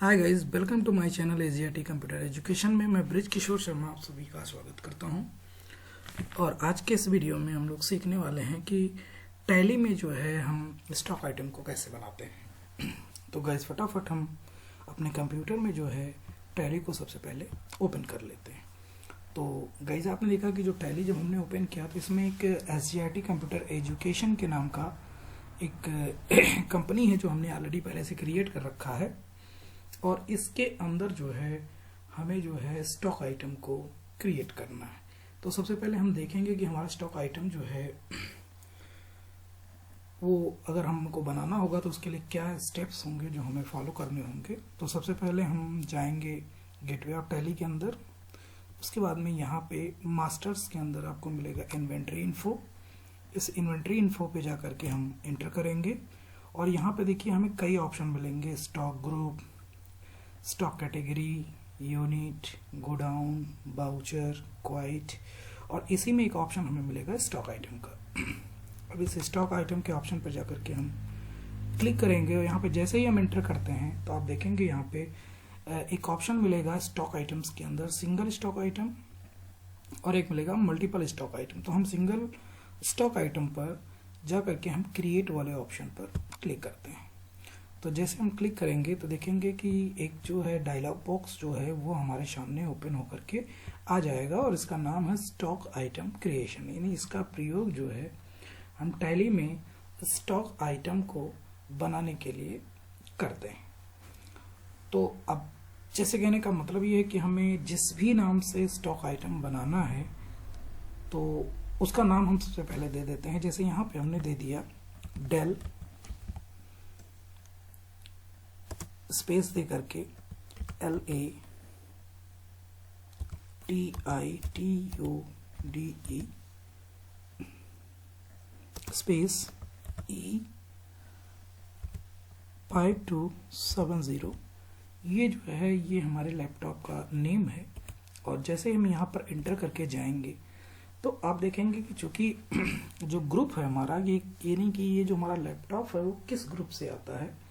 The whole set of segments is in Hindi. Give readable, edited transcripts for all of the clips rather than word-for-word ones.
Hi guys, welcome to my channel AGIT computer education में मैं ब्रिज किशोर शर्मा आप सभी का स्वागत करता हूं। और आज के इस वीडियो में हम लोग सीखने वाले हैं कि टैली में जो है हम स्टॉक आइटम को कैसे बनाते हैं। तो गाइस फटाफट हम अपने कंप्यूटर में जो है टैली को सबसे पहले ओपन कर लेते हैं। तो गाइस आपने देखा कि जो टैली जब हमने ओपन किया तो इसमें एक एजीआईटी कंप्यूटर एजुकेशन के नाम का एक कंपनी है जो हमने ऑलरेडी पहले से क्रिएट कर रखा है। और इसके अंदर जो है हमें जो है स्टॉक आइटम को क्रिएट करना है। तो सबसे पहले हम देखेंगे कि हमारा स्टॉक आइटम जो है वो अगर हमको बनाना होगा तो उसके लिए क्या स्टेप्स होंगे जो हमें फॉलो करने होंगे। तो सबसे पहले हम जाएंगे गेटवे ऑफ टैली के अंदर। उसके बाद में यहाँ पे मास्टर्स के अंदर आपको मिलेगा इन्वेंट्री इन्फो। इस इन्वेंट्री इन्फो पे जा करके हम एंटर करेंगे और यहाँ पे देखिए हमें कई ऑप्शन मिलेंगे, stock group, stock category, unit, godown, voucher, quit, और इसी में एक ऑप्शन हमें मिलेगा स्टॉक आइटम का। अब इस स्टॉक आइटम के ऑप्शन पर जाकर के हम क्लिक करेंगे और यहाँ पे जैसे ही हम एंटर करते हैं तो आप देखेंगे यहाँ पे एक ऑप्शन मिलेगा स्टॉक आइटम्स के अंदर सिंगल स्टॉक आइटम और एक मिलेगा मल्टीपल स्टॉक आइटम। तो हम सिंगल स्टॉक आइटम पर जा करके हम क्रिएट वाले ऑप्शन पर क्लिक करते हैं। तो जैसे हम क्लिक करेंगे तो देखेंगे कि एक जो है डायलॉग बॉक्स जो है वो हमारे सामने ओपन होकर के आ जाएगा और इसका नाम है स्टॉक आइटम क्रिएशन। यानी इसका प्रयोग जो है हम टैली में स्टॉक आइटम को बनाने के लिए करते हैं। तो अब जैसे कहने का मतलब ये है कि हमें जिस भी नाम से स्टॉक आइटम बनाना है तो उसका नाम हम सबसे पहले दे देते हैं। जैसे यहाँ पे हमने दे दिया डेल स्पेस दे करके LATITUDE स्पेस E5270। ये जो है ये हमारे लैपटॉप का नेम है। और जैसे हम यहाँ पर एंटर करके जाएंगे तो आप देखेंगे कि चूंकि जो ग्रुप है हमारा ये नहीं कि ये जो हमारा लैपटॉप है वो किस ग्रुप से आता है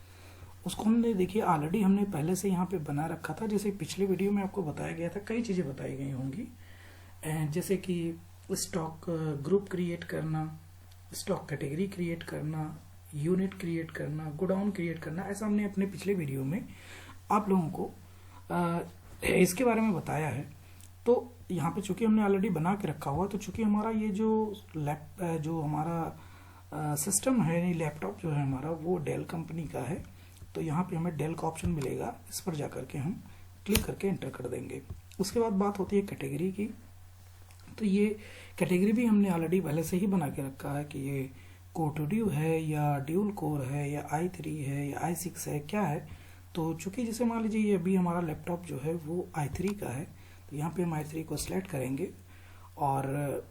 उसको हमने देखिए ऑलरेडी हमने पहले से यहाँ पे बना रखा था। जैसे पिछले वीडियो में आपको बताया गया था, कई चीज़ें बताई गई होंगी, जैसे कि स्टॉक ग्रुप क्रिएट करना, स्टॉक कैटेगरी क्रिएट करना, यूनिट क्रिएट करना, गोडाउन क्रिएट करना। ऐसा हमने अपने पिछले वीडियो में आप लोगों को इसके बारे में बताया है। तो यहाँ पे चूंकि हमने ऑलरेडी बना के रखा हुआ तो चूंकि हमारा ये जो हमारा सिस्टम है, लैपटॉप जो है हमारा वो डेल कंपनी का है। तो यहाँ पे हमें डेल का ऑप्शन मिलेगा, इस पर जाकर के हम क्लिक करके एंटर कर देंगे। उसके बाद बात होती है कैटेगरी की। तो ये कैटेगरी भी हमने ऑलरेडी पहले से ही बना के रखा है कि ये कोर टू ड्यू है या ड्यूल कोर है या i3 है या i6 है, क्या है। तो चूंकि जैसे मान लीजिए ये अभी हमारा लैपटॉप जो है वो i3 का है तो यहाँ पे हम i3 को सिलेक्ट करेंगे और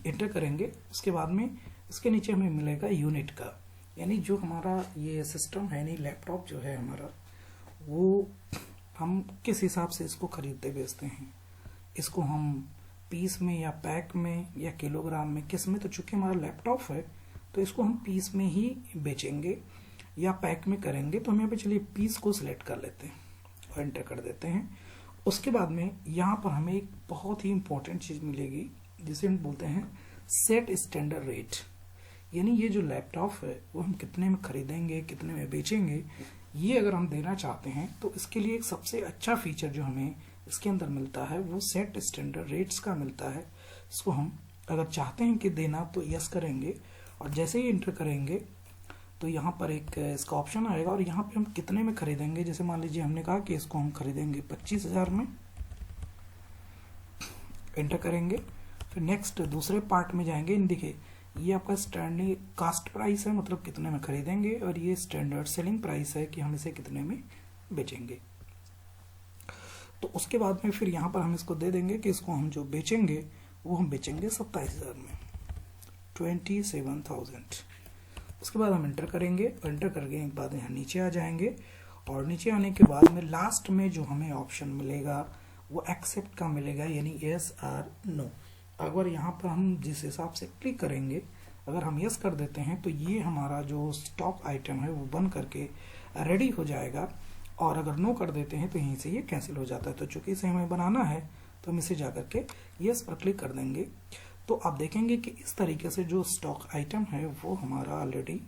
एंटर करेंगे। उसके बाद में इसके नीचे हमें मिलेगा यूनिट का, यानी जो हमारा ये सिस्टम है, यानी लैपटॉप जो है हमारा वो हम किस हिसाब से इसको खरीदते बेचते हैं, इसको हम पीस में या पैक में या किलोग्राम में, किस में। तो चूंकि हमारा लैपटॉप है तो इसको हम पीस में ही बेचेंगे या पैक में करेंगे। तो हम यहाँ पे चलिए पीस को सिलेक्ट कर लेते हैं और एंटर कर देते हैं। उसके बाद में यहाँ पर हमें एक बहुत ही इंपॉर्टेंट चीज़ मिलेगी जिसे हम बोलते हैं सेट स्टैंडर्ड रेट। यानी ये जो लैपटॉप है वो हम कितने में खरीदेंगे, कितने में बेचेंगे, ये अगर हम देना चाहते हैं तो इसके लिए एक सबसे अच्छा फीचर जो हमें इसके अंदर मिलता है वो सेट स्टैंडर्ड रेट्स का मिलता है। इसको हम अगर चाहते हैं कि देना तो यस करेंगे और जैसे ही एंटर करेंगे तो यहाँ पर एक इसका ऑप्शन आएगा और यहाँ पे हम कितने में खरीदेंगे। जैसे मान लीजिए हमने कहा कि इसको हम खरीदेंगे 25,000 में, एंटर करेंगे। फिर नेक्स्ट दूसरे पार्ट में जाएंगे। देखिए ये आपका स्टैंडर्ड कास्ट प्राइस है, मतलब कितने में खरीदेंगे, और ये स्टैंडर्ड सेलिंग प्राइस है कि हम इसे कितने में बेचेंगे। तो उसके बाद में फिर यहाँ पर हम इसको दे देंगे कि इसको हम जो बेचेंगे वो हम बेचेंगे 27,000 में, 27,000। उसके बाद हम एंटर करेंगे और एंटर करके एक बाद यहाँ नीचे आ जाएंगे और नीचे आने के बाद में लास्ट में जो हमें ऑप्शन मिलेगा वो एक्सेप्ट का मिलेगा, यानी यस और नो। अगर यहाँ पर हम जिस हिसाब से क्लिक करेंगे, अगर हम यस कर देते हैं तो ये हमारा जो स्टॉक आइटम है वो बन करके रेडी हो जाएगा और अगर नो कर देते हैं तो यहीं से ये कैंसिल हो जाता है। तो चूंकि इसे हमें बनाना है तो हम इसे जा करके यस पर क्लिक कर देंगे। तो आप देखेंगे कि इस तरीके से जो स्टॉक आइटम है वो हमारा ऑलरेडी